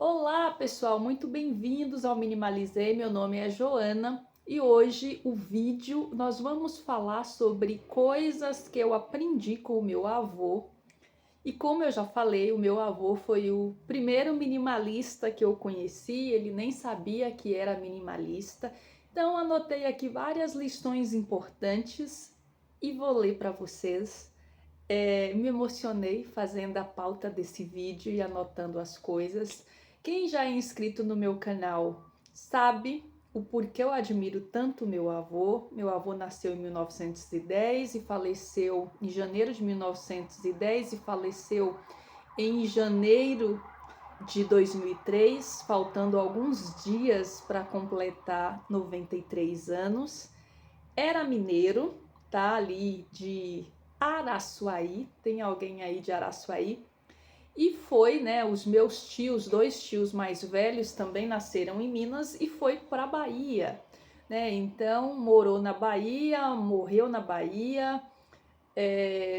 Olá, pessoal, muito bem-vindos ao Minimalizei. Meu nome é Joana e hoje o vídeo nós vamos falar sobre coisas que eu aprendi com o meu avô. E como eu já falei, o meu avô foi o primeiro minimalista que eu conheci, ele nem sabia que era minimalista. Então anotei aqui várias lições importantes e vou ler para vocês. Me emocionei fazendo a pauta desse vídeo e anotando as coisas. Quem já é inscrito no meu canal sabe o porquê eu admiro tanto meu avô. Meu avô nasceu em 1910 e faleceu em janeiro de 1910 e faleceu em janeiro de 2003, faltando alguns dias para completar 93 anos. Era mineiro, tá ali de Araçuaí, tem alguém aí de Araçuaí? E foi, né, os meus tios, dois tios mais velhos também nasceram em Minas e foi para Bahia, né? Então morou na Bahia, morreu na Bahia,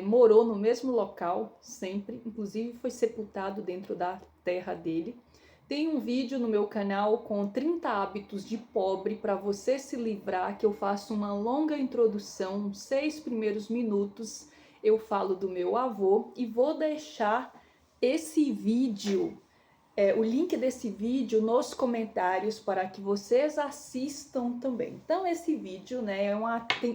morou no mesmo local sempre, inclusive foi sepultado dentro da terra dele. Tem um vídeo no meu canal com 30 hábitos de pobre para você se livrar, que eu faço uma longa introdução, 6 primeiros minutos eu falo do meu avô e vou deixar esse vídeo, o link desse vídeo nos comentários para que vocês assistam também. Então esse vídeo, né,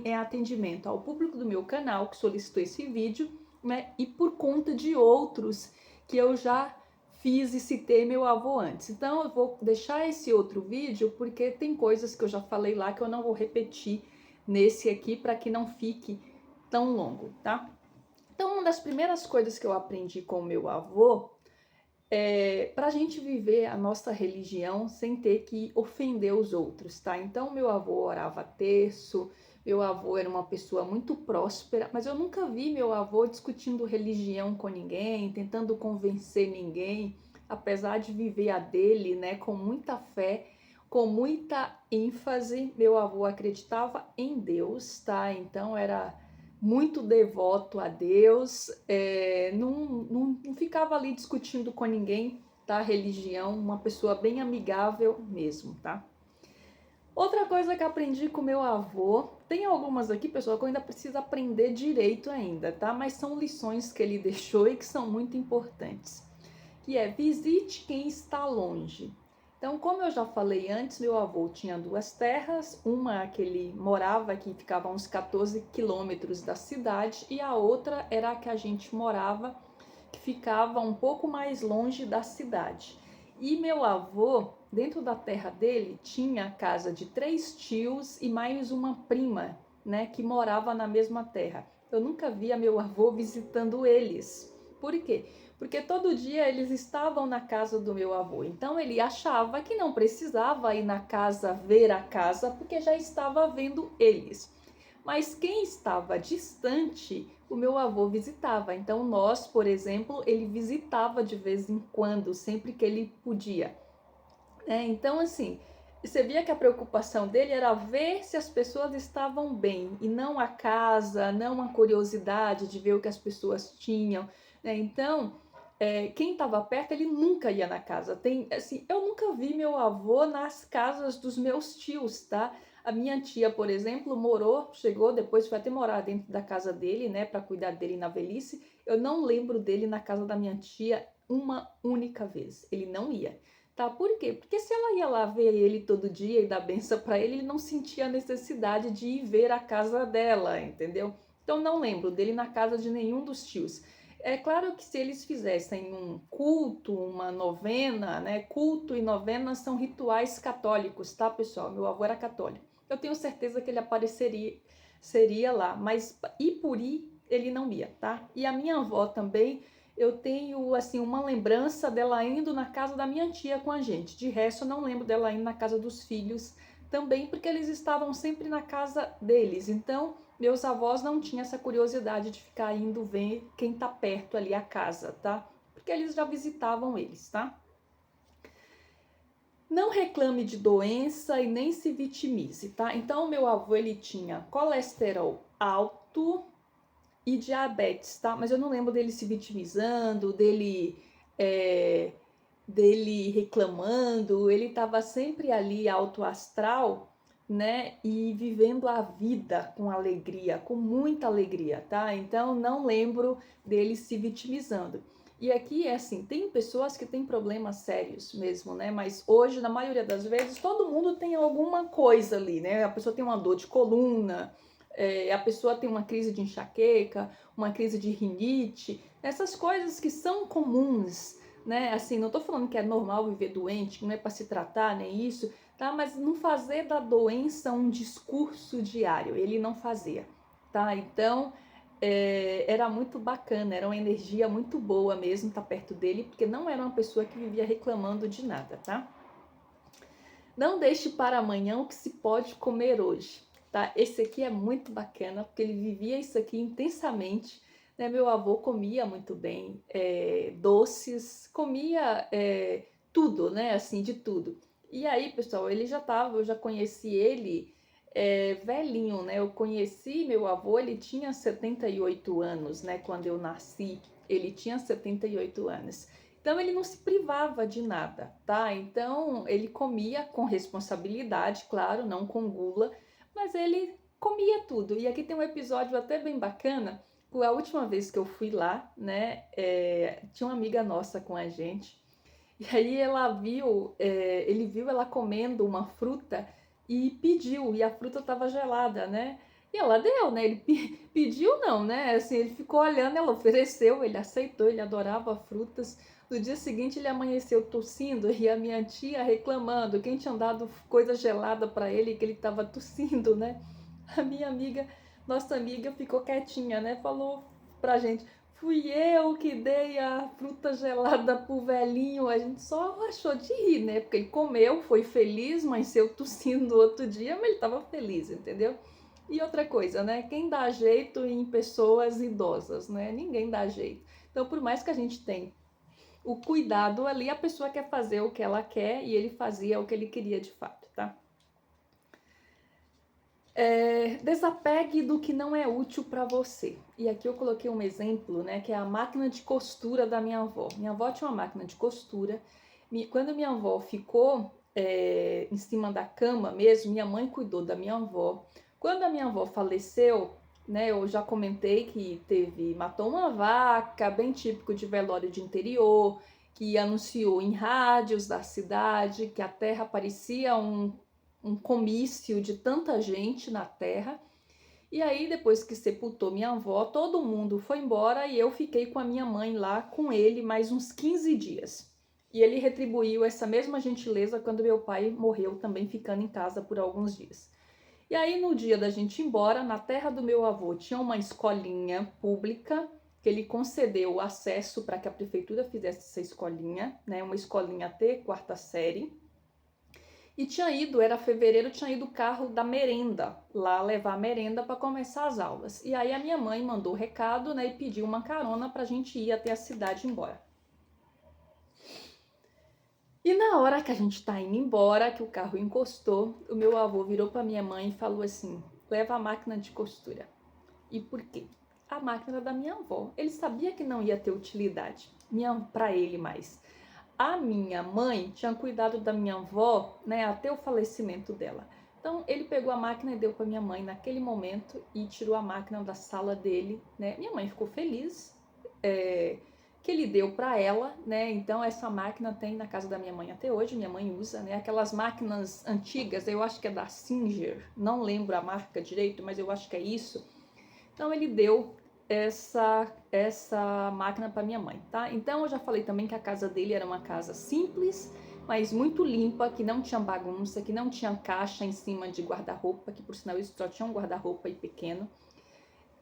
é atendimento ao público do meu canal que solicitou esse vídeo, né, e por conta de outros que eu já fiz e citei meu avô antes. Então eu vou deixar esse outro vídeo porque tem coisas que eu já falei lá que eu não vou repetir nesse aqui para que não fique tão longo, tá? Então uma das primeiras coisas que eu aprendi com o meu avô para a gente viver a nossa religião sem ter que ofender os outros, tá? Então, meu avô orava terço, meu avô era uma pessoa muito próspera, mas eu nunca vi meu avô discutindo religião com ninguém, tentando convencer ninguém, apesar de viver a dele, né, com muita fé, com muita ênfase. Meu avô acreditava em Deus, tá? Então, era muito devoto a Deus, não ficava ali discutindo com ninguém, tá? Religião, uma pessoa bem amigável mesmo, tá? Outra coisa que aprendi com meu avô, tem algumas aqui, pessoal, que eu ainda preciso aprender direito ainda, tá? Mas são lições que ele deixou e que são muito importantes, que é visite quem está longe. Então, como eu já falei antes, meu avô tinha duas terras, uma que ele morava, que ficava a uns 14 quilômetros da cidade, e a outra era a que a gente morava, que ficava um pouco mais longe da cidade. E meu avô, dentro da terra dele, tinha a casa de 3 tios e mais uma prima, né, que morava na mesma terra. Eu nunca via meu avô visitando eles. Por quê? Porque todo dia eles estavam na casa do meu avô. Então ele achava que não precisava ir na casa ver a casa, porque já estava vendo eles. Mas quem estava distante, o meu avô visitava. Então nós, por exemplo, ele visitava de vez em quando, sempre que ele podia. Então assim, você via que a preocupação dele era ver se as pessoas estavam bem e não a casa, não a curiosidade de ver o que as pessoas tinham. Então quem estava perto, ele nunca ia na casa. Assim, eu nunca vi meu avô nas casas dos meus tios, tá? A minha tia, por exemplo, chegou, depois foi até morar dentro da casa dele, né, para cuidar dele na velhice. Eu não lembro dele na casa da minha tia uma única vez. Ele não ia. Tá? Por quê? Porque se ela ia lá ver ele todo dia e dar benção para ele, ele não sentia a necessidade de ir ver a casa dela, entendeu? Então não lembro dele na casa de nenhum dos tios. É claro que se eles fizessem um culto, uma novena, né? Culto e novena são rituais católicos, tá, pessoal? Meu avô era católico. Eu tenho certeza que ele seria lá, mas ir por ir ele não ia, tá? E a minha avó também, eu tenho assim uma lembrança dela indo na casa da minha tia com a gente. De resto, eu não lembro dela indo na casa dos filhos também, porque eles estavam sempre na casa deles. Então, meus avós não tinham essa curiosidade de ficar indo ver quem tá perto ali a casa, tá? Porque eles já visitavam eles, tá? Não reclame de doença e nem se vitimize, tá? Então, meu avô, ele tinha colesterol alto e diabetes, tá? Mas eu não lembro dele se vitimizando, dele dele reclamando, ele estava sempre ali alto astral, né? E vivendo a vida com alegria, com muita alegria, tá? Então não lembro dele se vitimizando. E aqui é assim, tem pessoas que têm problemas sérios mesmo, né? Mas hoje, na maioria das vezes, todo mundo tem alguma coisa ali, né? A pessoa tem uma dor de coluna, a pessoa tem uma crise de enxaqueca, uma crise de rinite, essas coisas que são comuns, né? Assim, não tô falando que é normal viver doente, que não é para se tratar, nem isso, tá? Mas não fazer da doença um discurso diário, ele não fazia, tá? Então, era muito bacana, era uma energia muito boa mesmo estar perto dele, porque não era uma pessoa que vivia reclamando de nada, tá? Não deixe para amanhã o que se pode comer hoje, tá? Esse aqui é muito bacana, porque ele vivia isso aqui intensamente, né? Meu avô comia muito bem, doces, comia tudo, né? Assim, de tudo. E aí, pessoal, ele já tava, eu já conheci ele velhinho, né? Eu conheci meu avô, ele tinha 78 anos, né? Quando eu nasci, ele tinha 78 anos. Então ele não se privava de nada, tá? Então ele comia com responsabilidade, claro, não com gula, mas ele comia tudo. E aqui tem um episódio até bem bacana, que a última vez que eu fui lá, né? Tinha uma amiga nossa com a gente, e aí ele viu ela comendo uma fruta e pediu, e a fruta estava gelada, né? E ela deu, né? Ele pediu não, né? Assim, ele ficou olhando, ela ofereceu, ele aceitou, ele adorava frutas. No dia seguinte ele amanheceu tossindo e a minha tia reclamando, quem tinha dado coisa gelada para ele, que ele estava tossindo, né? A minha amiga, nossa amiga ficou quietinha, né? Falou pra gente, fui eu que dei a fruta gelada pro velhinho. A gente só achou de rir, né? Porque ele comeu, foi feliz, mas saiu tossindo no outro dia, mas ele tava feliz, entendeu? E outra coisa, né? Quem dá jeito em pessoas idosas, né? Ninguém dá jeito. Então, por mais que a gente tenha o cuidado ali, a pessoa quer fazer o que ela quer e ele fazia o que ele queria de fato, tá? Desapegue do que não é útil para você. E aqui eu coloquei um exemplo, né, que é a máquina de costura da minha avó. Minha avó tinha uma máquina de costura. Quando minha avó ficou em cima da cama mesmo, minha mãe cuidou da minha avó. Quando a minha avó faleceu, né, eu já comentei que matou uma vaca, bem típico de velório de interior, que anunciou em rádios da cidade que a terra parecia um comício de tanta gente na terra. E aí, depois que sepultou minha avó, todo mundo foi embora e eu fiquei com a minha mãe lá com ele mais uns 15 dias. E ele retribuiu essa mesma gentileza quando meu pai morreu, também ficando em casa por alguns dias. E aí, no dia da gente ir embora, na terra do meu avô tinha uma escolinha pública que ele concedeu acesso para que a prefeitura fizesse essa escolinha, né? Uma escolinha até quarta série. E era fevereiro, tinha ido o carro da merenda lá levar a merenda para começar as aulas. E aí a minha mãe mandou o recado, né, e pediu uma carona para a gente ir até a cidade embora. E na hora que a gente tá indo embora, que o carro encostou, o meu avô virou para minha mãe e falou assim: leva a máquina de costura. E por quê? A máquina da minha avó. Ele sabia que não ia ter utilidade para ele mais. A minha mãe tinha cuidado da minha avó, né, até o falecimento dela. Então ele pegou a máquina e deu para minha mãe naquele momento e tirou a máquina da sala dele, né? Minha mãe ficou feliz que ele deu para ela, né? Então essa máquina tem na casa da minha mãe até hoje, minha mãe usa, né? Aquelas máquinas antigas, eu acho que é da Singer, não lembro a marca direito, mas eu acho que é isso. Então ele deu essa máquina para minha mãe, tá? Então eu já falei também que a casa dele era uma casa simples, mas muito limpa, que não tinha bagunça, que não tinha caixa em cima de guarda-roupa, que por sinal isso só tinha um guarda-roupa aí pequeno.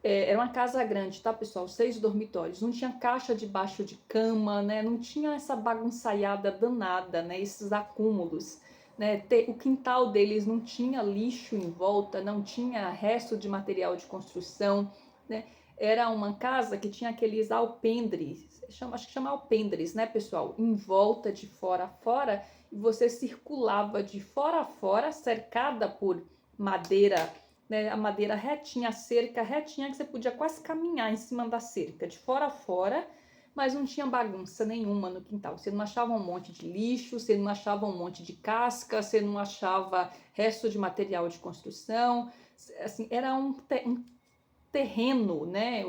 Era uma casa grande, tá, pessoal? 6 dormitórios. Não tinha caixa debaixo de cama, né? Não tinha essa bagunçaiada danada, né? Esses acúmulos, né? O quintal deles não tinha lixo em volta, não tinha resto de material de construção, né? Era uma casa que tinha aqueles alpendres, acho que chama alpendres, né, pessoal? Em volta, de fora a fora, e você circulava de fora a fora, cercada por madeira, né, a madeira retinha, a cerca retinha, que você podia quase caminhar em cima da cerca, de fora a fora, mas não tinha bagunça nenhuma no quintal. Você não achava um monte de lixo, você não achava um monte de casca, você não achava resto de material de construção. Assim, era um terreno, né?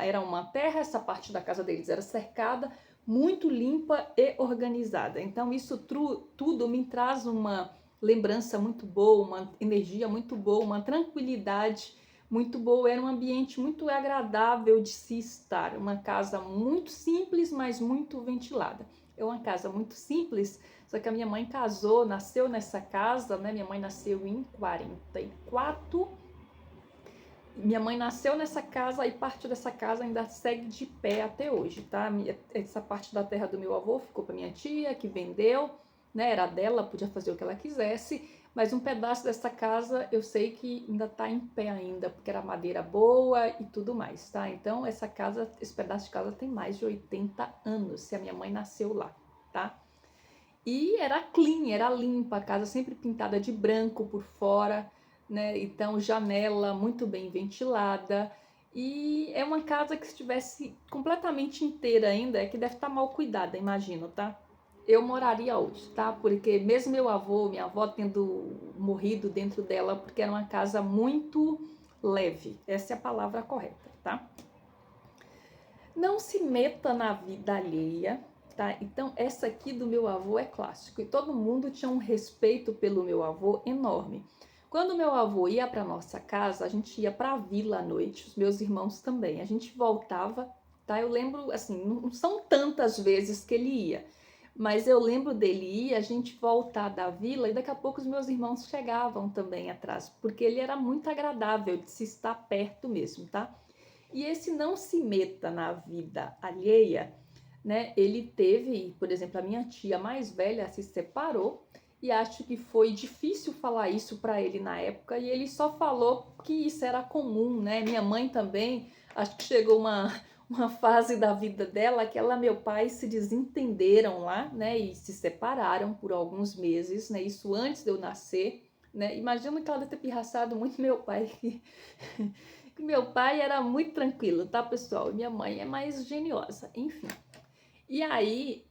Era uma terra, essa parte da casa deles era cercada, muito limpa e organizada. Então, isso tudo me traz uma lembrança muito boa, uma energia muito boa, uma tranquilidade muito boa. Era um ambiente muito agradável de se estar. Uma casa muito simples, mas muito ventilada. É uma casa muito simples, só que a minha mãe casou, nasceu nessa casa, né? Minha mãe nasceu em 44. Minha mãe nasceu nessa casa e parte dessa casa ainda segue de pé até hoje, tá? Essa parte da terra do meu avô ficou para minha tia, que vendeu, né? Era dela, podia fazer o que ela quisesse, mas um pedaço dessa casa eu sei que ainda tá em pé ainda, porque era madeira boa e tudo mais, tá? Então essa casa, esse pedaço de casa tem mais de 80 anos, se a minha mãe nasceu lá, tá? E era clean, era limpa, a casa sempre pintada de branco por fora, né? Então, janela muito bem ventilada. E é uma casa que, se estivesse completamente inteira ainda, é que deve estar mal cuidada, imagino, tá? Eu moraria hoje, tá? Porque mesmo meu avô, minha avó tendo morrido dentro dela, porque era uma casa muito leve. Essa é a palavra correta, tá? Não se meta na vida alheia, tá? Então, essa aqui do meu avô é clássico. E todo mundo tinha um respeito pelo meu avô enorme. Quando meu avô ia para nossa casa, a gente ia para a vila à noite, os meus irmãos também. A gente voltava, tá? Eu lembro, assim, não são tantas vezes que ele ia, mas eu lembro dele ir, a gente voltar da vila e daqui a pouco os meus irmãos chegavam também atrás, porque ele era muito agradável de se estar perto mesmo, tá? E esse não se meta na vida alheia, né? Ele teve, por exemplo, a minha tia mais velha se separou e acho que foi difícil falar isso para ele na época e ele só falou que isso era comum, né? Minha mãe também, acho que chegou uma fase da vida dela que ela e meu pai se desentenderam lá, né? E se separaram por alguns meses, né? Isso antes de eu nascer, né? Imagino que ela deve ter pirraçado muito meu pai. Meu pai era muito tranquilo, tá, pessoal? Minha mãe é mais geniosa, enfim. E aí,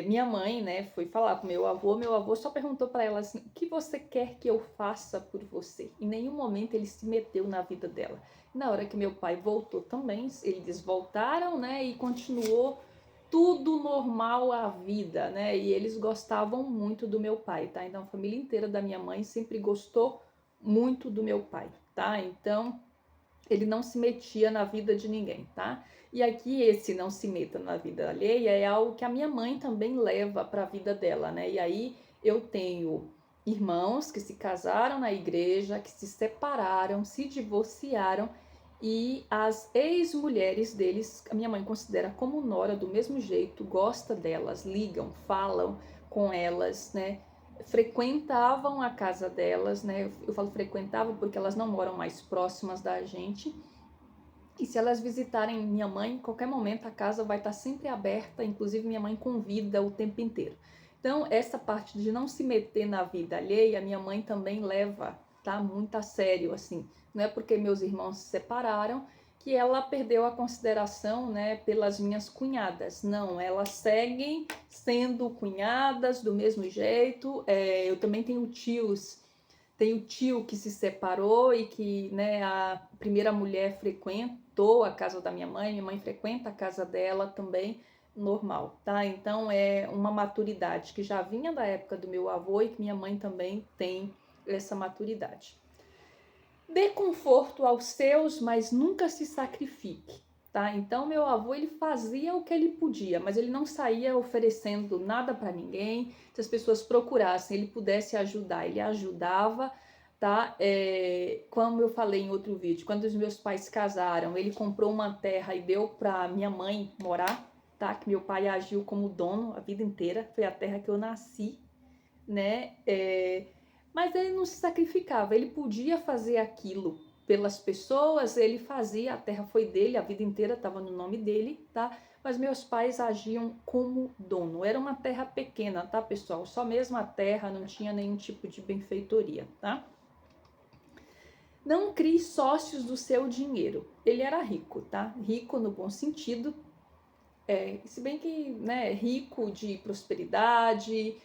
minha mãe, né, foi falar com meu avô só perguntou para ela assim, o que você quer que eu faça por você? Em nenhum momento ele se meteu na vida dela. Na hora que meu pai voltou também, eles voltaram, né, e continuou tudo normal a vida, né, e eles gostavam muito do meu pai, tá? Então a família inteira da minha mãe sempre gostou muito do meu pai, tá? Então ele não se metia na vida de ninguém, tá? E aqui esse não se meta na vida alheia é algo que a minha mãe também leva para a vida dela, né? E aí eu tenho irmãos que se casaram na igreja, que se separaram, se divorciaram e as ex-mulheres deles, a minha mãe considera como nora do mesmo jeito, gosta delas, ligam, falam com elas, né? Frequentavam a casa delas, né? Eu falo frequentavam porque elas não moram mais próximas da gente. E se elas visitarem minha mãe, em qualquer momento a casa vai estar sempre aberta, inclusive minha mãe convida o tempo inteiro. Então, essa parte de não se meter na vida alheia, minha mãe também leva, tá? Muito a sério, assim. Não é porque meus irmãos se separaram que ela perdeu a consideração, né, pelas minhas cunhadas. Não, elas seguem sendo cunhadas do mesmo jeito. Eu também tenho tios, tenho tio que se separou e que, né, a primeira mulher frequentou a casa da minha mãe frequenta a casa dela também, normal, tá? Então é uma maturidade que já vinha da época do meu avô e que minha mãe também tem essa maturidade. Dê conforto aos seus, mas nunca se sacrifique, tá? Então meu avô ele fazia o que ele podia, mas ele não saía oferecendo nada para ninguém. Se as pessoas procurassem, ele pudesse ajudar, ele ajudava, tá? Como eu falei em outro vídeo, quando os meus pais se casaram, ele comprou uma terra e deu para minha mãe morar, tá? Que meu pai agiu como dono a vida inteira, foi a terra que eu nasci, né? Mas ele não se sacrificava, ele podia fazer aquilo pelas pessoas, ele fazia, a terra foi dele, a vida inteira estava no nome dele, tá? Mas meus pais agiam como dono. Era uma terra pequena, tá, pessoal? Só mesmo a terra, não tinha nenhum tipo de benfeitoria, tá? Não crie sócios do seu dinheiro. Ele era rico, tá? Rico no bom sentido. Se bem que, né, rico de prosperidade,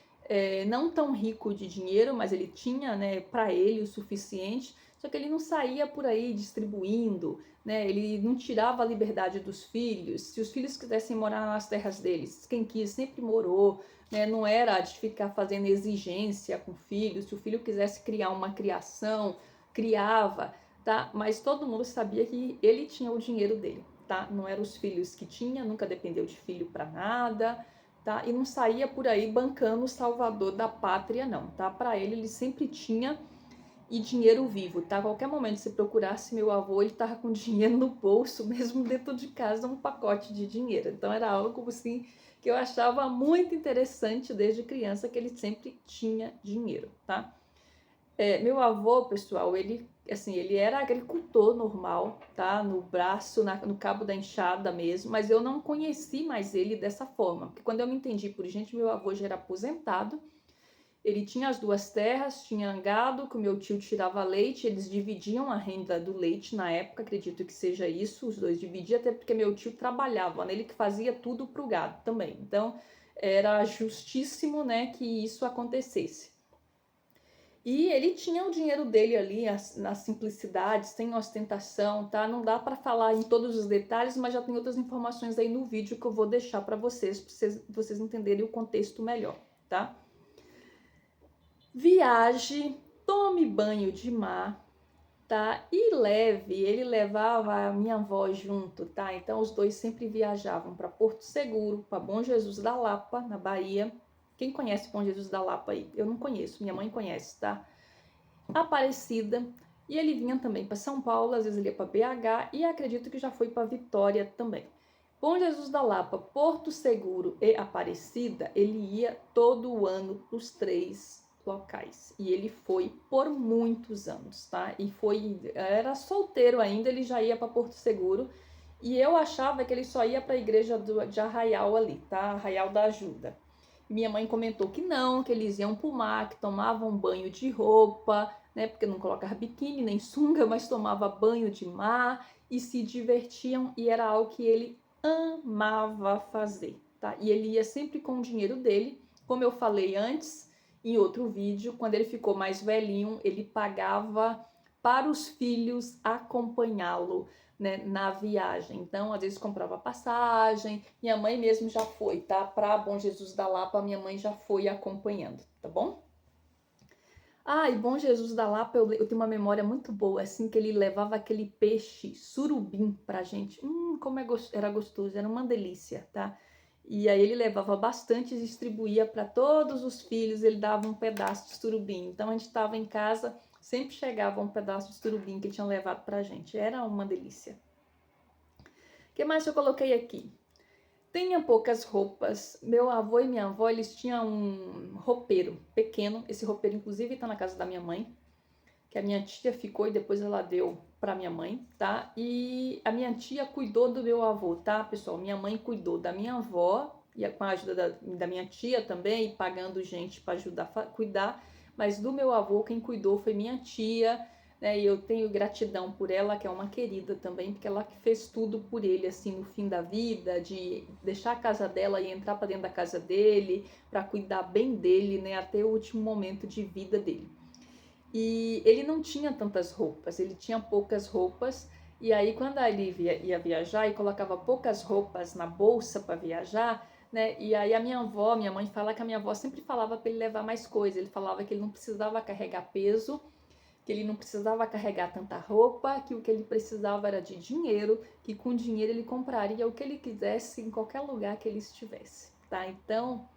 não tão rico de dinheiro, mas ele tinha, né, para ele o suficiente, só que ele não saía por aí distribuindo, né, ele não tirava a liberdade dos filhos. Se os filhos quisessem morar nas terras deles, quem quis sempre morou, né, não era de ficar fazendo exigência com o filho. Se o filho quisesse criar uma criação, criava, tá? Mas todo mundo sabia que ele tinha o dinheiro dele. Tá? Não eram os filhos que tinha, nunca dependeu de filho para nada, tá? E não saía por aí bancando o salvador da pátria, não, tá? Para ele sempre tinha e dinheiro vivo, tá? A qualquer momento se procurasse meu avô, ele tava com dinheiro no bolso, mesmo dentro de casa, um pacote de dinheiro. Então era algo assim que eu achava muito interessante desde criança, que ele sempre tinha dinheiro, tá? Meu avô, pessoal, ele era agricultor normal, tá? No braço, no cabo da enxada mesmo, mas eu não conheci mais ele dessa forma, porque quando eu me entendi por gente, meu avô já era aposentado, ele tinha as duas terras, tinha gado, que o meu tio tirava leite, eles dividiam a renda do leite na época, acredito que seja isso, os dois dividiam, até porque meu tio trabalhava, né? Ele que fazia tudo pro gado também, então era justíssimo, né, que isso acontecesse. E ele tinha o dinheiro dele ali, na simplicidade, sem ostentação, tá? Não dá para falar em todos os detalhes, mas já tem outras informações aí no vídeo que eu vou deixar para vocês entenderem o contexto melhor, tá? Viaje, tome banho de mar, tá? E ele levava a minha avó junto, tá? Então os dois sempre viajavam para Porto Seguro, para Bom Jesus da Lapa, na Bahia. Quem conhece Bom Jesus da Lapa aí? Eu não conheço, minha mãe conhece, tá? Aparecida, e ele vinha também para São Paulo, às vezes ele ia para BH e acredito que já foi para Vitória também. Bom Jesus da Lapa, Porto Seguro e Aparecida, ele ia todo o ano para os três locais. E ele foi por muitos anos, tá? Era solteiro ainda, ele já ia para Porto Seguro. E eu achava que ele só ia para a igreja de Arraial ali, tá? Arraial da Ajuda. Minha mãe comentou que não, que eles iam pro mar, que tomavam banho de roupa, né? Porque não colocava biquíni nem sunga, mas tomava banho de mar e se divertiam, e era algo que ele amava fazer, tá? E ele ia sempre com o dinheiro dele, como eu falei antes, em outro vídeo, quando ele ficou mais velhinho, ele pagava para os filhos acompanhá-lo, né, na viagem. Então, às vezes comprava passagem. Minha mãe mesmo já foi, tá? Para Bom Jesus da Lapa, minha mãe já foi acompanhando, tá bom? Ah, e Bom Jesus da Lapa, eu tenho uma memória muito boa, assim, que ele levava aquele peixe surubim pra gente. Como era gostoso, era uma delícia, tá? E aí ele levava bastante e distribuía para todos os filhos, ele dava um pedaço de surubim. Então a gente estava em casa, sempre chegava um pedaço de surubim que ele tinha levado pra gente. Era uma delícia. O que mais eu coloquei aqui? Tenha poucas roupas. Meu avô e minha avó, eles tinham um roupeiro pequeno. Esse roupeiro, inclusive, está na casa da minha mãe, que a minha tia ficou e depois ela deu para minha mãe, tá? E a minha tia cuidou do meu avô, tá, pessoal? Minha mãe cuidou da minha avó, e com a ajuda da minha tia também, pagando gente para ajudar a cuidar. Mas do meu avô, quem cuidou foi minha tia, né? E eu tenho gratidão por ela, que é uma querida também, porque ela fez tudo por ele, assim, no fim da vida, de deixar a casa dela e entrar para dentro da casa dele, para cuidar bem dele, né? Até o último momento de vida dele. E ele não tinha tantas roupas, ele tinha poucas roupas. E aí, quando ele ia viajar e colocava poucas roupas na bolsa para viajar, né? E aí minha mãe fala que a minha avó sempre falava para ele levar mais coisas. Ele falava que ele não precisava carregar peso, que ele não precisava carregar tanta roupa, que o que ele precisava era de dinheiro, que com dinheiro ele compraria o que ele quisesse em qualquer lugar que ele estivesse, tá? Então,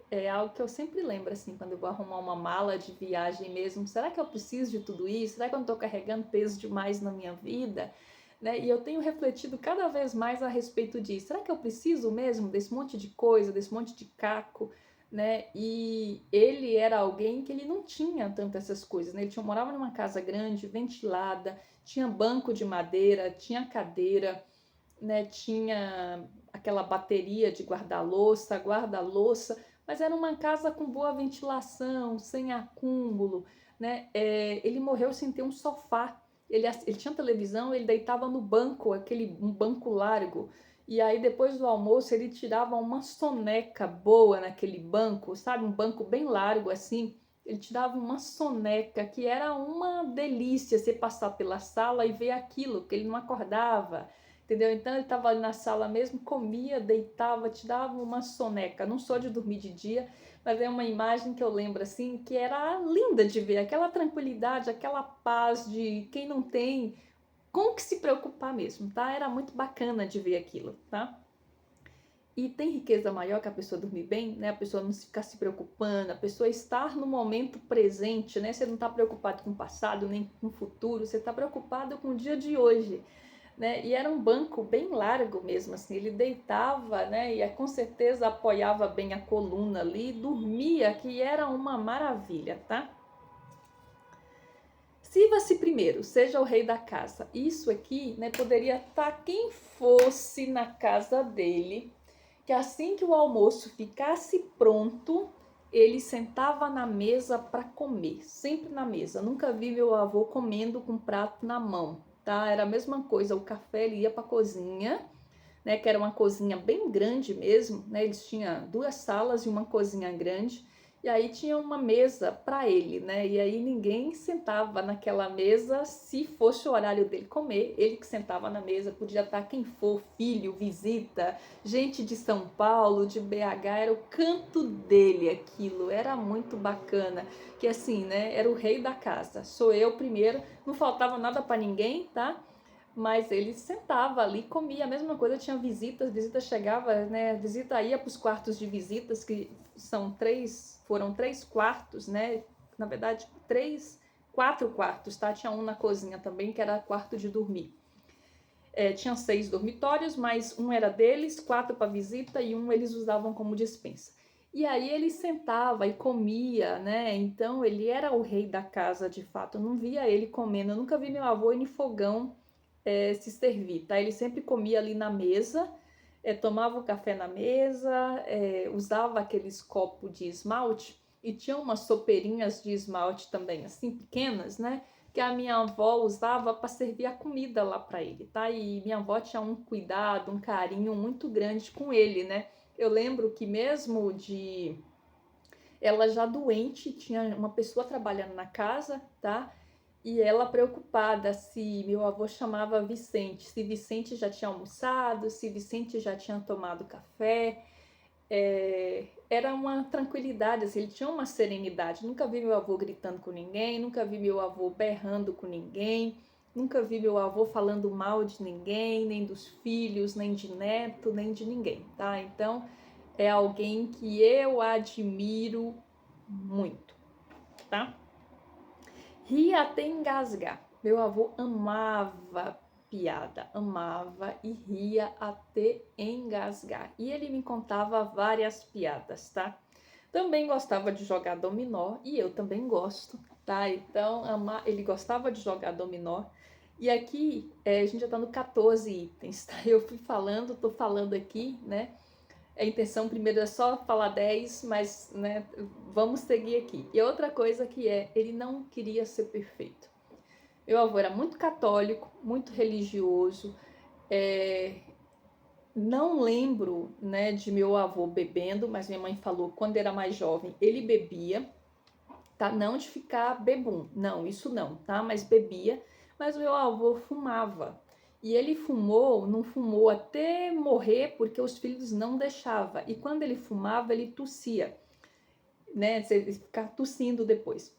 é algo que eu sempre lembro, assim, quando eu vou arrumar uma mala de viagem mesmo. Será que eu preciso de tudo isso? Será que eu não estou carregando peso demais na minha vida? Né? E eu tenho refletido cada vez mais a respeito disso. Será que eu preciso mesmo desse monte de coisa, desse monte de caco? Né? E ele era alguém que ele não tinha tanto essas coisas, né? Ele morava numa casa grande, ventilada, tinha banco de madeira, tinha cadeira, né? Tinha aquela bateria de guarda-louça, mas era uma casa com boa ventilação, sem acúmulo, né? Ele morreu sem ter um sofá. Ele tinha televisão, ele deitava no banco, um banco largo. E aí, depois do almoço, ele tirava uma soneca boa naquele banco, sabe? Um banco bem largo assim. Ele tirava uma soneca que era uma delícia você passar pela sala e ver aquilo, que ele não acordava, entendeu? Então ele estava ali na sala mesmo, comia, deitava, tirava uma soneca. Não sou de dormir de dia, mas é uma imagem que eu lembro assim, que era linda de ver, aquela tranquilidade, aquela paz de quem não tem com que se preocupar mesmo, tá? Era muito bacana de ver aquilo, tá? E tem riqueza maior que a pessoa dormir bem, né? A pessoa não ficar se preocupando, a pessoa estar no momento presente, né? Você não está preocupado com o passado nem com o futuro, você está preocupado com o dia de hoje, né? E era um banco bem largo mesmo, assim. Ele deitava, né? E com certeza apoiava bem a coluna ali, dormia, que era uma maravilha, tá? Sirva-se primeiro, seja o rei da casa. Isso aqui, né, poderia estar quem fosse na casa dele, que assim que o almoço ficasse pronto, ele sentava na mesa para comer, sempre na mesa. Nunca vi meu avô comendo com prato na mão, tá? Era a mesma coisa, o café ele ia para a cozinha, né, que era uma cozinha bem grande mesmo, né? Eles tinham 2 salas e uma cozinha grande. E aí tinha uma mesa para ele, né? E aí ninguém sentava naquela mesa se fosse o horário dele comer. Ele que sentava na mesa, podia estar quem for, filho, visita, gente de São Paulo, de BH, era o canto dele aquilo, era muito bacana. Que assim, né? Era o rei da casa. Sou eu primeiro, não faltava nada para ninguém, tá? Mas ele sentava ali, comia a mesma coisa, tinha visitas, visita chegava, né? Visita ia para os quartos de visitas, que foram 3 quartos, né? Na verdade, 4 quartos, tá? Tinha um na cozinha também, que era quarto de dormir. Tinha 6 dormitórios, mas um era deles, 4 para visita e um eles usavam como despensa. E aí ele sentava e comia, né? Então ele era o rei da casa, de fato. Eu não via ele comendo, eu nunca vi meu avô ir no fogão se servir, tá? Ele sempre comia ali na mesa, tomava o café na mesa, usava aqueles copos de esmalte e tinha umas soperinhas de esmalte também, assim, pequenas, né? Que a minha avó usava para servir a comida lá para ele, tá? E minha avó tinha um cuidado, um carinho muito grande com ele, né? Eu lembro que mesmo de ela já doente, tinha uma pessoa trabalhando na casa, tá? E ela preocupada se meu avô chamava Vicente, se Vicente já tinha almoçado, se Vicente já tinha tomado café. Era uma tranquilidade, assim, ele tinha uma serenidade. Nunca vi meu avô gritando com ninguém, nunca vi meu avô berrando com ninguém, nunca vi meu avô falando mal de ninguém, nem dos filhos, nem de neto, nem de ninguém, tá? Então, é alguém que eu admiro muito, tá? Ria até engasgar. Meu avô amava piada, amava e ria até engasgar. E ele me contava várias piadas, tá? Também gostava de jogar dominó e eu também gosto, tá? Então, ele gostava de jogar dominó. E aqui, a gente já tá no 14 itens, tá? Eu fui falando, tô falando aqui, né? A intenção primeiro é só falar 10, mas né, vamos seguir aqui. E outra coisa que ele não queria ser perfeito. Meu avô era muito católico, muito religioso. Não lembro, né, de meu avô bebendo, mas minha mãe falou que quando era mais jovem ele bebia, tá? Não de ficar bebum, não, isso não, tá? Mas bebia. Mas meu avô fumava. E ele não fumou até morrer porque os filhos não deixavam. E quando ele fumava, ele tossia, né? Ele ficava tossindo depois.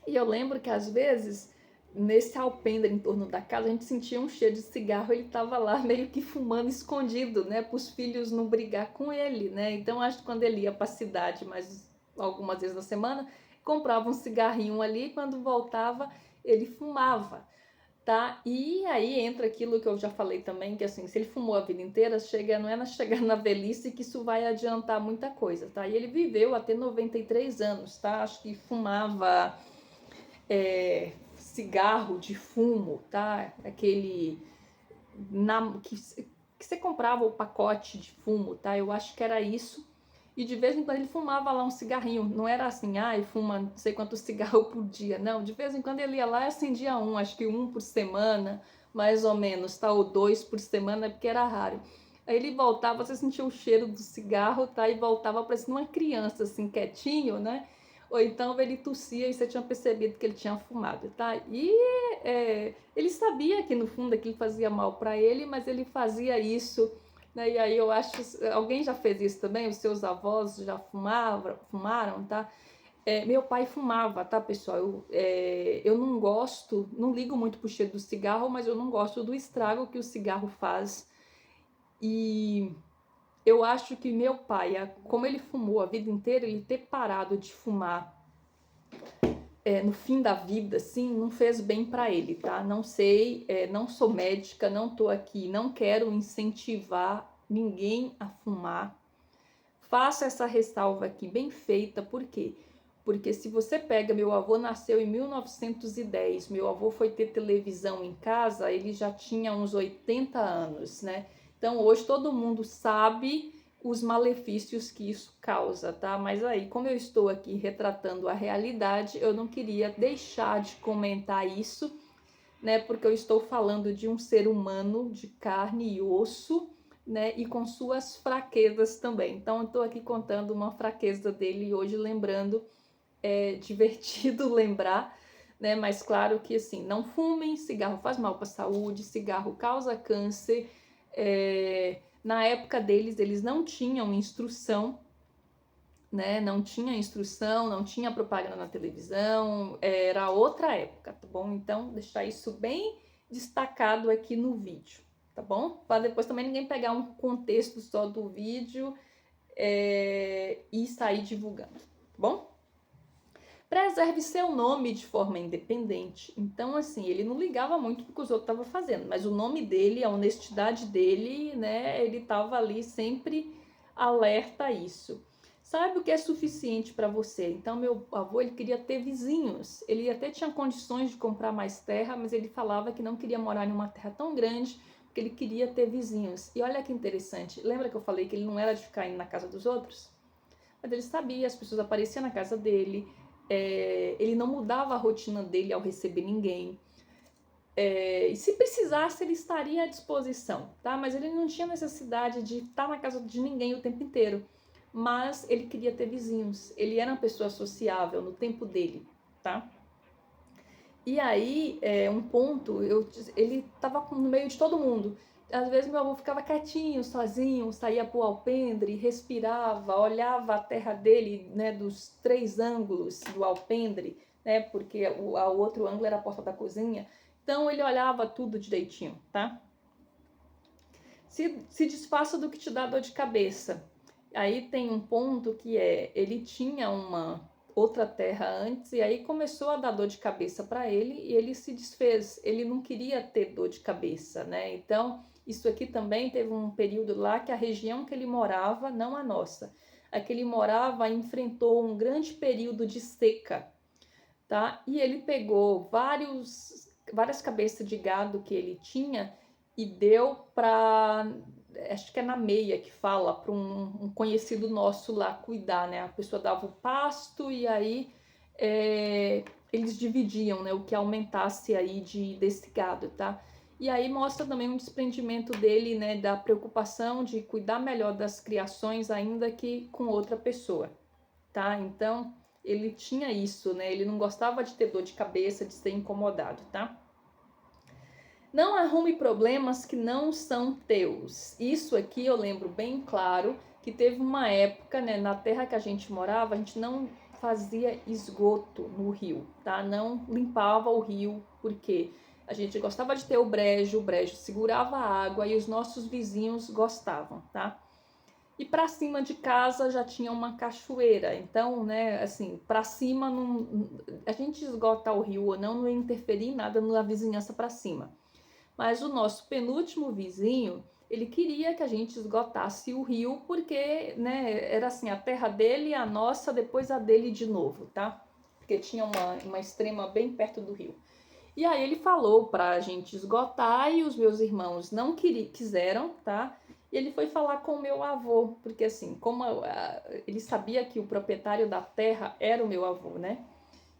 E eu lembro que às vezes, nesse alpendre em torno da casa, a gente sentia um cheiro de cigarro, ele estava lá meio que fumando escondido, né? Para os filhos não brigar com ele, né? Então acho que quando ele ia para a cidade, mas algumas vezes na semana, comprava um cigarrinho ali, e quando voltava, ele fumava, tá? E aí entra aquilo que eu já falei também, que assim, se ele fumou a vida inteira, não é chegar na velhice que isso vai adiantar muita coisa, tá? E ele viveu até 93 anos, tá? Acho que fumava cigarro de fumo, tá? Aquele que você comprava o pacote de fumo, tá? Eu acho que era isso. E de vez em quando ele fumava lá um cigarrinho. Não era assim, ele fuma não sei quantos cigarros por dia. Não, de vez em quando ele ia lá e acendia acho que um por semana, mais ou menos, tá? Ou 2 por semana, porque era raro. Aí ele voltava, você sentia o cheiro do cigarro, tá? E voltava parecendo uma criança, assim, quietinho, né? Ou então ele tossia e você tinha percebido que ele tinha fumado, tá? E ele sabia que no fundo aquilo fazia mal para ele, mas ele fazia isso, né? E aí eu acho, alguém já fez isso também? Os seus avós já fumaram, tá? Meu pai fumava, tá, pessoal? Eu não gosto, não ligo muito pro cheiro do cigarro, mas eu não gosto do estrago que o cigarro faz. E eu acho que meu pai, como ele fumou a vida inteira, ele ter parado de fumar no fim da vida, assim, não fez bem para ele, tá? Não sei, não sou médica, não tô aqui, não quero incentivar ninguém a fumar. Faço essa ressalva aqui bem feita, por quê? Porque se você pega, meu avô nasceu em 1910, meu avô foi ter televisão em casa, ele já tinha uns 80 anos, né? Então hoje todo mundo sabe os malefícios que isso causa, tá? Mas aí, como eu estou aqui retratando a realidade, eu não queria deixar de comentar isso, né? Porque eu estou falando de um ser humano de carne e osso, né? E com suas fraquezas também. Então, eu estou aqui contando uma fraqueza dele e hoje lembrando, é divertido lembrar, né? Mas claro que assim, não fumem, cigarro faz mal para a saúde, cigarro causa câncer. Na época deles, eles não tinham instrução, né? Não tinha instrução, não tinha propaganda na televisão, era outra época, tá bom? Então, deixar isso bem destacado aqui no vídeo, tá bom? Para depois também ninguém pegar um contexto só do vídeo e sair divulgando, tá bom? Preserve seu nome de forma independente. Então, assim, ele não ligava muito pro que os outros estavam fazendo, mas o nome dele, a honestidade dele, né, ele estava ali sempre alerta a isso. Sabe o que é suficiente para você? Então, meu avô, ele queria ter vizinhos. Ele até tinha condições de comprar mais terra, mas ele falava que não queria morar em uma terra tão grande, porque ele queria ter vizinhos. E olha que interessante. Lembra que eu falei que ele não era de ficar indo na casa dos outros? Mas ele sabia, as pessoas apareciam na casa dele, ele não mudava a rotina dele ao receber ninguém. E se precisasse, ele estaria à disposição, tá? Mas ele não tinha necessidade de estar na casa de ninguém o tempo inteiro. Mas ele queria ter vizinhos. Ele era uma pessoa sociável no tempo dele, tá? E aí, um ponto, ele estava no meio de todo mundo. Às vezes meu avô ficava quietinho, sozinho, saía pro alpendre, respirava, olhava a terra dele, né, dos 3 ângulos do alpendre, né, porque o outro ângulo era a porta da cozinha. Então ele olhava tudo direitinho, tá? Se desfaça do que te dá dor de cabeça. Aí tem um ponto que ele tinha uma outra terra antes e aí começou a dar dor de cabeça para ele e ele se desfez. Ele não queria ter dor de cabeça, né? Então, isso aqui também teve um período lá que a região que ele morava, não a nossa, a que ele morava enfrentou um grande período de seca, tá? E ele pegou várias cabeças de gado que ele tinha e deu para, acho que é na meia que fala, para um conhecido nosso lá cuidar, né? A pessoa dava o pasto e aí eles dividiam, né? O que aumentasse aí desse gado, tá? E aí mostra também um desprendimento dele, né? Da preocupação de cuidar melhor das criações, ainda que com outra pessoa, tá? Então ele tinha isso, né? Ele não gostava de ter dor de cabeça, de ser incomodado, tá? Não arrume problemas que não são teus. Isso aqui eu lembro bem claro que teve uma época, né, na terra que a gente morava, a gente não fazia esgoto no rio, tá? Não limpava o rio, porque a gente gostava de ter o brejo segurava a água e os nossos vizinhos gostavam, tá? E para cima de casa já tinha uma cachoeira, então, né, assim, para cima não, a gente esgotar o rio ou não ia interferir em nada na vizinhança para cima. Mas o nosso penúltimo vizinho, ele queria que a gente esgotasse o rio, porque, né, era assim, a terra dele, a nossa, depois a dele de novo, tá? Porque tinha uma extrema bem perto do rio. E aí ele falou pra gente esgotar e os meus irmãos não quiseram, tá? E ele foi falar com o meu avô, porque assim, como ele sabia que o proprietário da terra era o meu avô, né?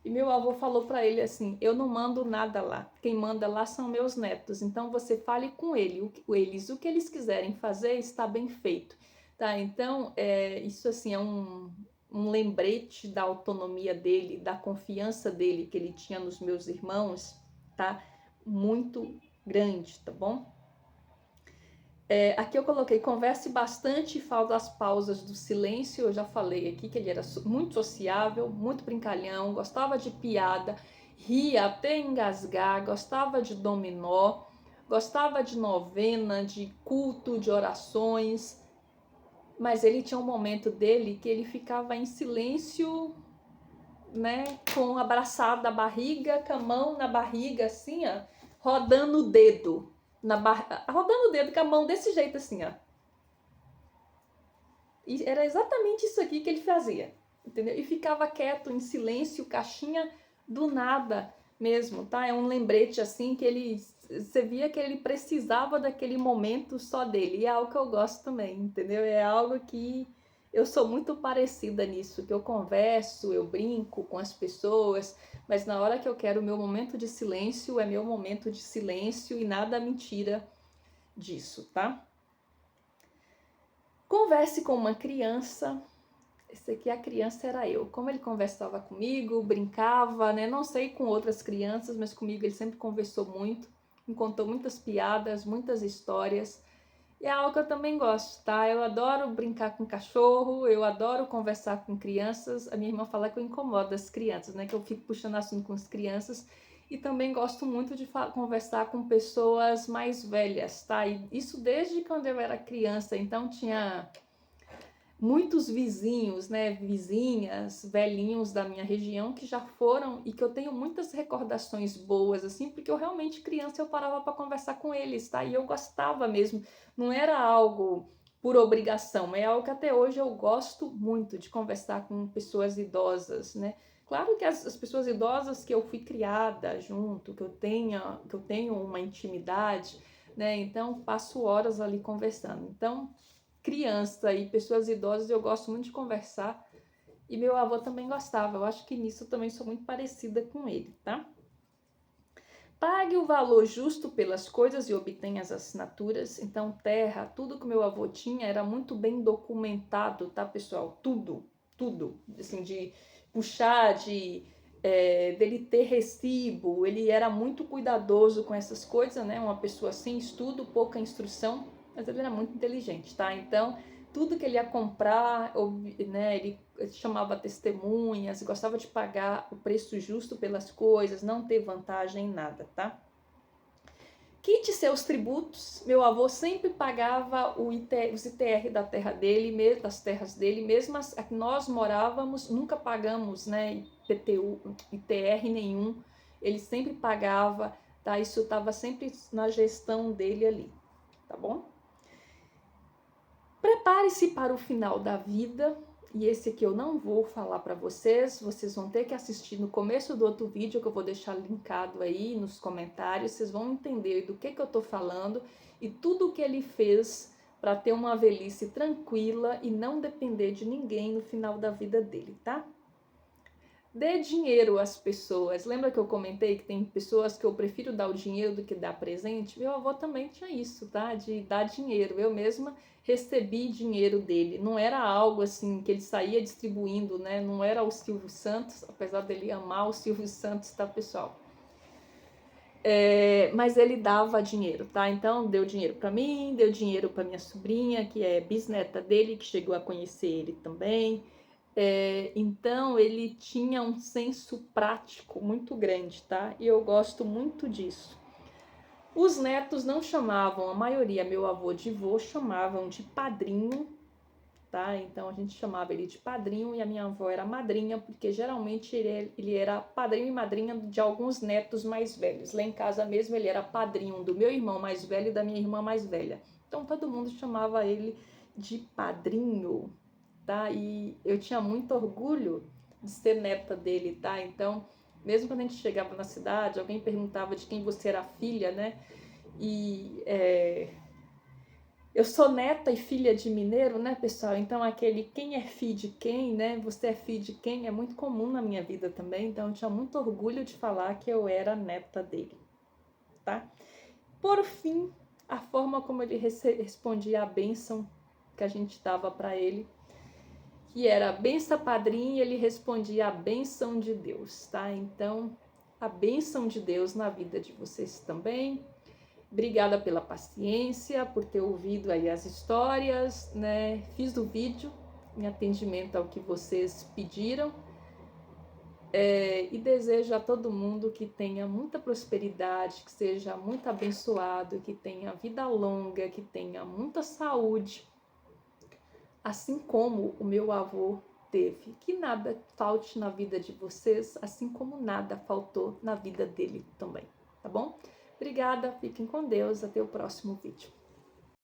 E meu avô falou para ele assim: eu não mando nada lá, quem manda lá são meus netos, então você fale com eles, o que eles quiserem fazer está bem feito, tá? Então, isso assim é um lembrete da autonomia dele, da confiança dele que ele tinha nos meus irmãos, tá? Muito grande, tá bom? Aqui eu coloquei, converse bastante e fale das pausas do silêncio. Eu já falei aqui que ele era muito sociável, muito brincalhão, gostava de piada, ria até engasgar, gostava de dominó, gostava de novena, de culto, de orações. Mas ele tinha um momento dele que ele ficava em silêncio, né, com abraçado a barriga, com a mão na barriga, assim, ó, rodando o dedo. Rodando o dedo com a mão desse jeito assim, ó. E era exatamente isso aqui que ele fazia, entendeu? E ficava quieto, em silêncio, caixinha do nada mesmo, tá? É um lembrete assim que você via que ele precisava daquele momento só dele. E é algo que eu gosto também, entendeu? É algo que eu sou muito parecida nisso, que eu converso, eu brinco com as pessoas, mas na hora que eu quero o meu momento de silêncio, é meu momento de silêncio e nada me tira disso, tá? Converse com uma criança. Esse aqui, a criança era eu. Como ele conversava comigo, brincava, né? Não sei com outras crianças, mas comigo ele sempre conversou muito, me contou muitas piadas, muitas histórias. E é algo que eu também gosto, tá? Eu adoro brincar com cachorro, eu adoro conversar com crianças. A minha irmã fala que eu incomodo as crianças, né? Que eu fico puxando assunto com as crianças. E também gosto muito de conversar com pessoas mais velhas, tá? E isso desde quando eu era criança. Então tinha muitos vizinhos, né, vizinhas, velhinhos da minha região que já foram e que eu tenho muitas recordações boas, assim, porque eu realmente criança eu parava para conversar com eles, tá? E eu gostava mesmo, não era algo por obrigação, é algo que até hoje eu gosto muito de conversar com pessoas idosas, né? Claro que as pessoas idosas que eu fui criada junto, que eu tenho uma intimidade, né? Então passo horas ali conversando. Então criança e pessoas idosas eu gosto muito de conversar e meu avô também gostava. Eu acho que nisso eu também sou muito parecida com ele, tá? Pague o valor justo pelas coisas e obtenha as assinaturas. Então, terra, tudo que meu avô tinha era muito bem documentado, tá, pessoal? Tudo, tudo. Assim, de puxar, dele ter recibo, ele era muito cuidadoso com essas coisas, né? Uma pessoa sem estudo, pouca instrução, mas ele era muito inteligente, tá? Então, tudo que ele ia comprar, né, ele chamava testemunhas, gostava de pagar o preço justo pelas coisas, não ter vantagem em nada, tá? Quite seus tributos. Meu avô sempre pagava os ITR da terra dele, das terras dele, mesmo as que nós morávamos, nunca pagamos, né, IPTU, ITR nenhum. Ele sempre pagava, tá? Isso estava sempre na gestão dele ali, tá bom? Prepare-se para o final da vida, e esse aqui eu não vou falar para vocês, vocês vão ter que assistir no começo do outro vídeo que eu vou deixar linkado aí nos comentários, vocês vão entender do que eu tô falando e tudo o que ele fez para ter uma velhice tranquila e não depender de ninguém no final da vida dele, tá? Dê dinheiro às pessoas. Lembra que eu comentei que tem pessoas que eu prefiro dar o dinheiro do que dar presente? Meu avô também tinha isso, tá? De dar dinheiro. Eu mesma recebi dinheiro dele. Não era algo assim que ele saía distribuindo, né? Não era o Silvio Santos, apesar dele amar o Silvio Santos, tá, pessoal? Mas ele dava dinheiro, tá? Então deu dinheiro para mim, deu dinheiro para minha sobrinha, que é bisneta dele, que chegou a conhecer ele também. Então ele tinha um senso prático muito grande, tá? E eu gosto muito disso. Os netos não chamavam, a maioria, meu avô de vô, chamavam de padrinho, tá? Então a gente chamava ele de padrinho e a minha avó era madrinha, porque geralmente ele era padrinho e madrinha de alguns netos mais velhos. Lá em casa mesmo ele era padrinho do meu irmão mais velho e da minha irmã mais velha. Então todo mundo chamava ele de padrinho, tá? E eu tinha muito orgulho de ser neta dele, tá? Então, mesmo quando a gente chegava na cidade, alguém perguntava de quem você era filha, né? E Eu sou neta e filha de mineiro, né, pessoal? Então aquele quem é filho de quem, né? Você é filho de quem é muito comum na minha vida também. Então eu tinha muito orgulho de falar que eu era neta dele, tá? Por fim, a forma como ele respondia a bênção que a gente dava para ele, que era a benção padrinho, ele respondia a bênção de Deus, tá? Então, a bênção de Deus na vida de vocês também. Obrigada pela paciência, por ter ouvido aí as histórias, né? Fiz o vídeo em atendimento ao que vocês pediram. E desejo a todo mundo que tenha muita prosperidade, que seja muito abençoado, que tenha vida longa, que tenha muita saúde, assim como o meu avô teve. Que nada falte na vida de vocês, assim como nada faltou na vida dele também, tá bom? Obrigada, fiquem com Deus, até o próximo vídeo.